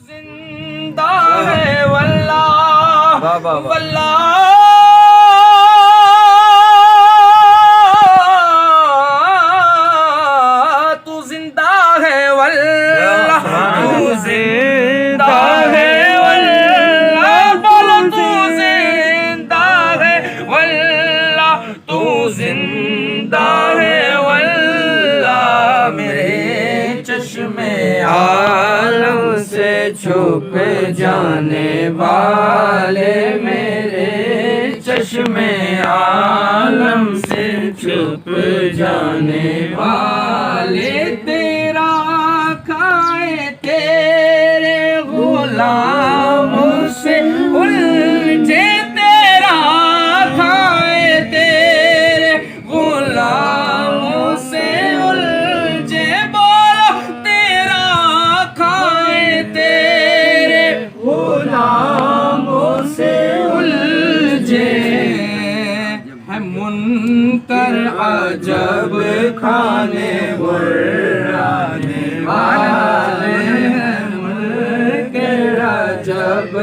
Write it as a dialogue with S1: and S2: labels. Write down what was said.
S1: زندہ ہے واللہ واللہ تو زندہ ہے واللہ تو زندہ ہے واللہ بولو تو زندہ ہے واللہ تو زندہ ہے واللہ میرے چشم عالم سے چھپ جانے والے میرے چشم عالم سے چھپ جانے والے تیرا کھائے تیرے غلاموں سے الجھے تیرا کھائے تیرے غلاموں سے الجھے بولو تیرا کھائے تیرے غلاموں سے الجھے ہے منکر عجب کھانے ورنے والے ہیں منکر عجب